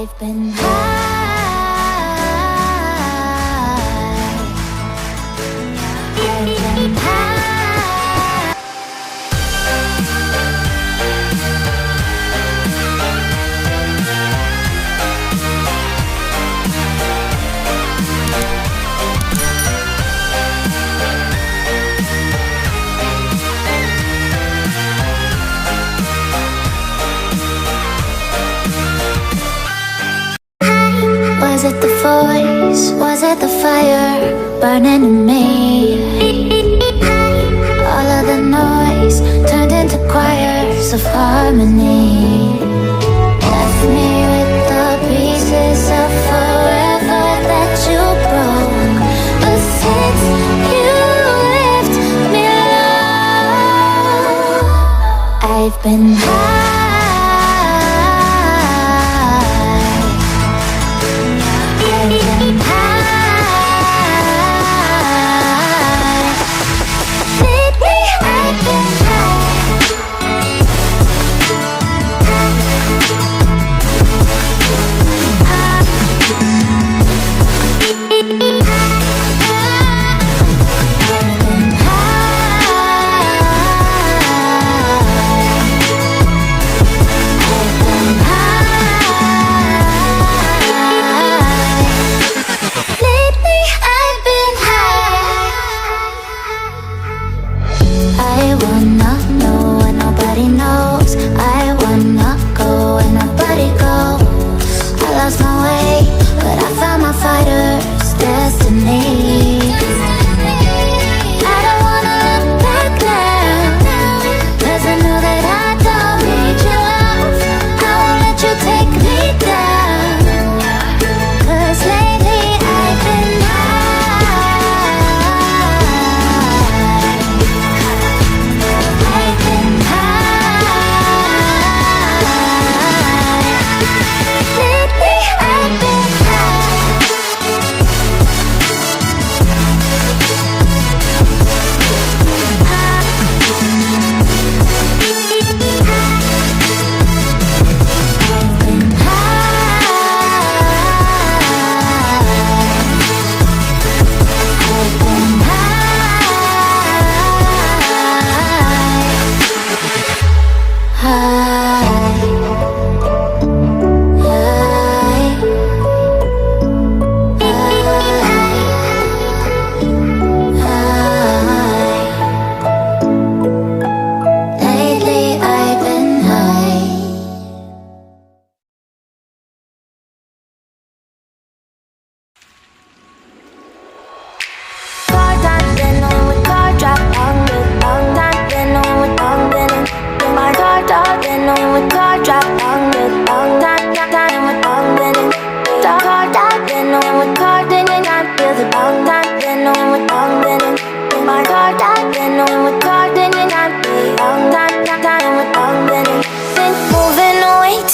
I've been high. I've been high. Was it the voice? Was it the fire burning in me? All of the noise turned into choirs of harmony. Left me with the pieces of forever that you broke. But since you left me alone, I've been high.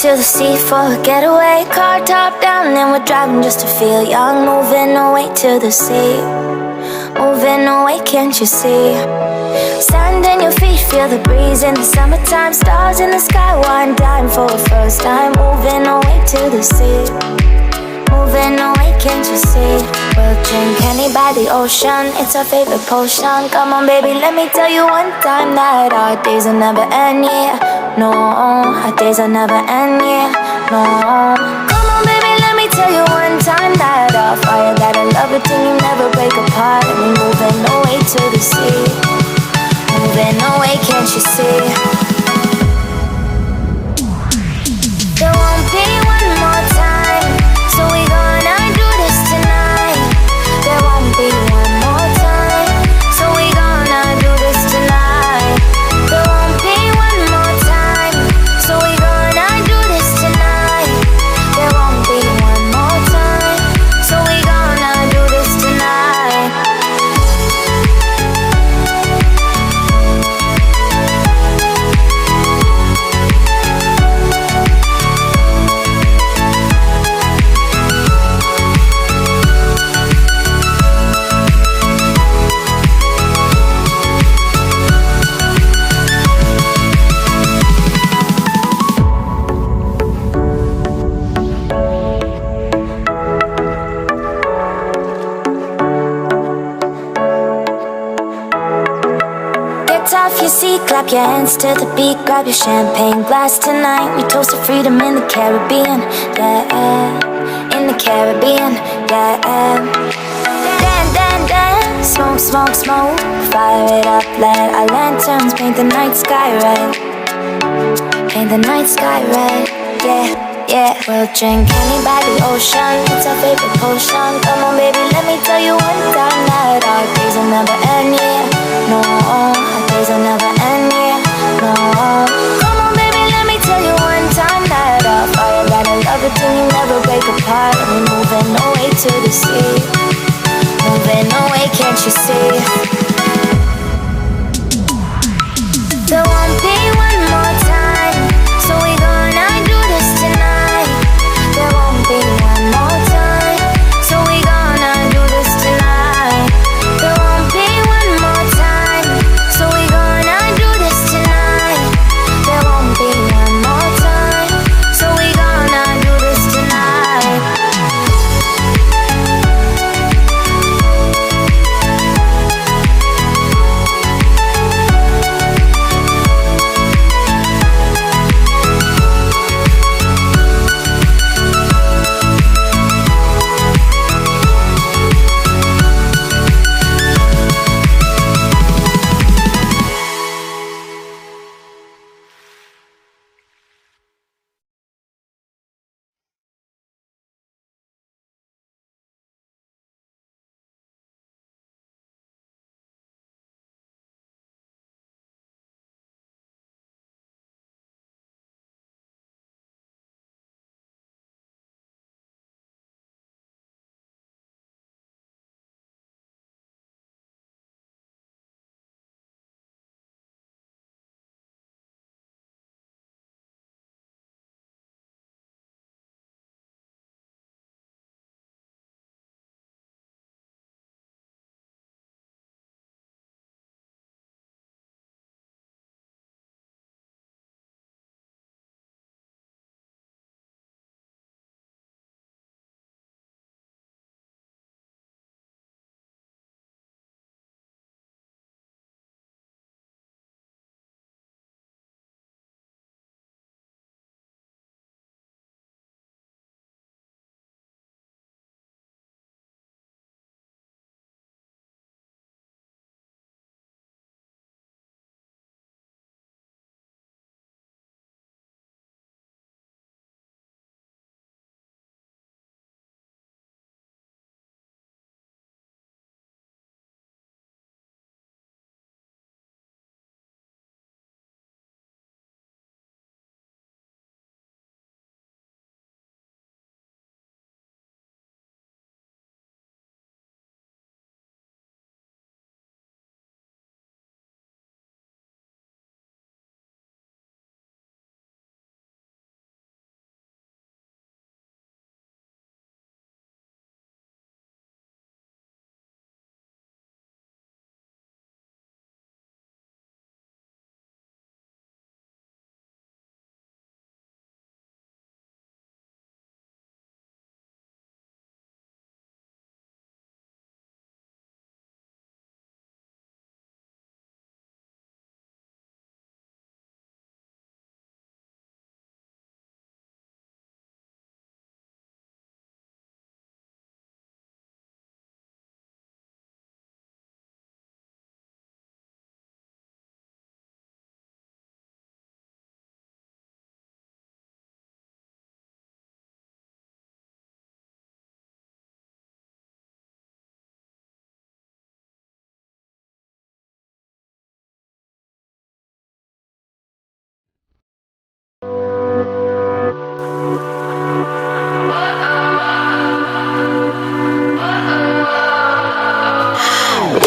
To the sea for a getaway, car top down and we're driving just to feel young. Moving away to the sea, moving away, can't you see? Sand in your feet, feel the breeze in the summertime. Stars in the sky, one dime for a first time. Moving away to the sea, moving away, can't you see? We'll drink honey by the ocean, it's our favorite potion. Come on baby, let me tell you one time that our days will never end, yeah. No, our days will never end, yeah. No. Come on baby, let me tell you one time that our fire got a love it till you never break apart. And we're moving away to the sea, moving away, can't you see? There won't be one more time, so we gonna do this tonight. There won't be one more time, so we gonna do this tonight. There won't be one more time, so we gonna do this tonight. There won't be one more time, so we gonna do this tonight. clap your hands to the beat, grab your champagne glass tonight. We toast to freedom in the Caribbean, yeah, in the Caribbean, yeah. Dance, dance, dance, smoke, smoke, smoke, fire it up, let our lanterns paint the night sky red, paint the night sky red, yeah. Yeah, we'll drink honey by the ocean, it's our favorite potion. Come on baby, let me tell you one time that our days will never end, yeah. No, our days will never end, yeah. No, come on baby, let me tell you one time that our fire gotta love it till you never break apart. And we're moving away to the sea, moving away, can't you see? There won't be one more time, so we gonna do this tonight. There won't be one more time, so we gonna do this tonight. There won't be one more time, so we gonna do this tonight. There won't be one more time, so we gonna do this tonight.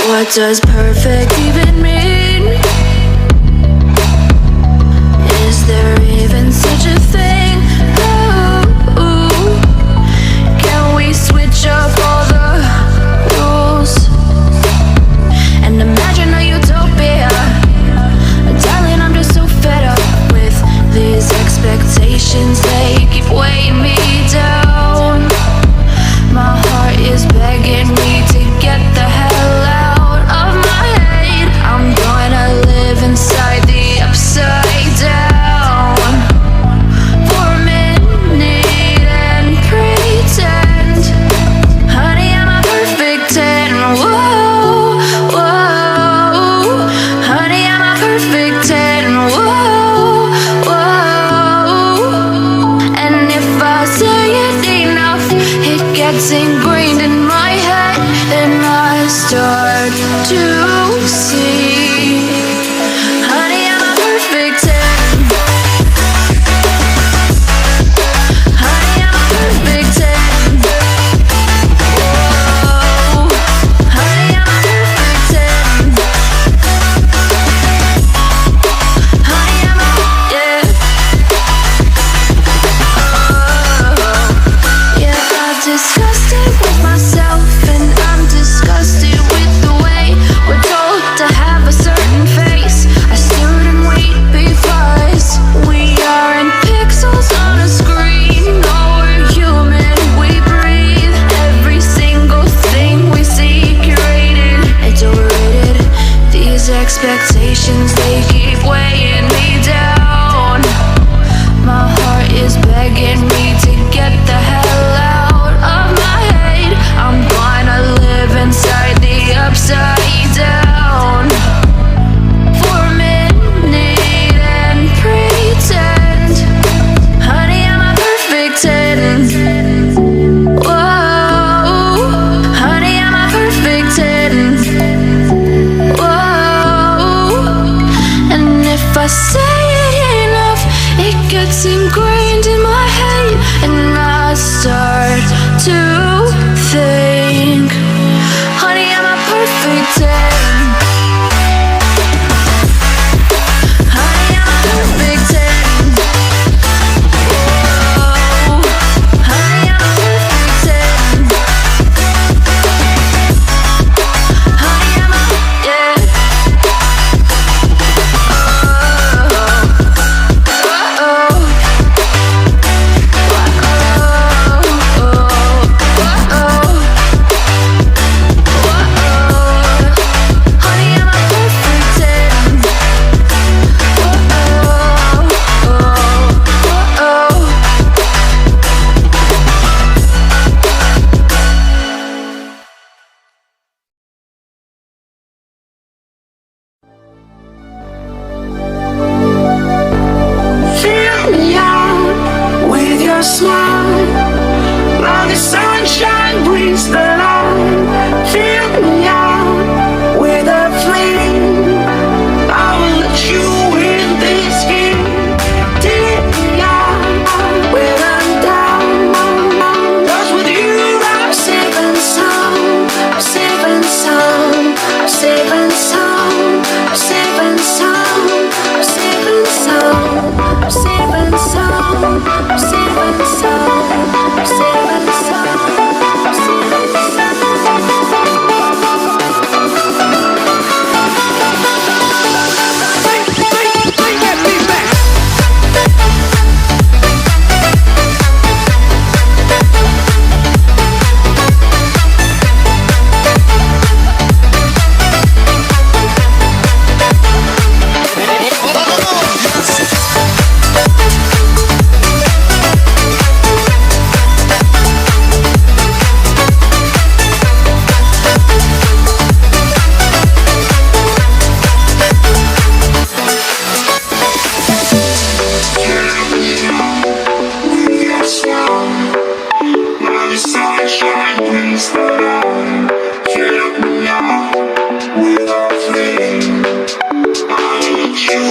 What does perfect even mean? Is there even such a thing? Ooh, can we switch up all the rules and imagine a utopia? Darling, I'm just so fed up with these expectations. They keep weighing me down. My heart is begging me to get the hell out of my head. I gets ingrained in my head, and I start to see. Honey, I'm a perfect 10. Honey, I'm a perfect 10. Whoa. Honey, I'm a perfect 10. Honey, I'm a, yeah. Yeah, I've discussed it with myself, and I'm disgusted with the way we're told to have a certain face. I stare and wait because we aren't pixels on a screen. No, we're human, we breathe. Every single thing we see curated, it's overrated. These expectations, they keep weighing me down. My heart is begging me to get the hell out of my head. I'm gonna live inside the upside down for a minute and pretend. Honey, I'm a perfect 10. Whoa. Honey, I'm a perfect 10. Whoa. And if I say it enough, it gets ingrained in my head, and I start to think, honey, I'm a perfect 10. Honey, I'm a perfect 10. Whoa. Honey, I'm a perfect 10. Honey, I'm a, yeah. Fill me out with your smile. Now the sunshine brings the light. Fill me out with a flame. I will let you in this game. Take me out when I'm down. 'Cause with you I'm safe and sound. I'm safe and sound. I'm safe and sound. I'm safe and sound. I'm safe and sound. I'm safe and sound. I'm safe and sound. I'm safe and sound. I'm safe and Bring that beat back. Now the sunshine brings the light. Fill me out with a flame. I will let you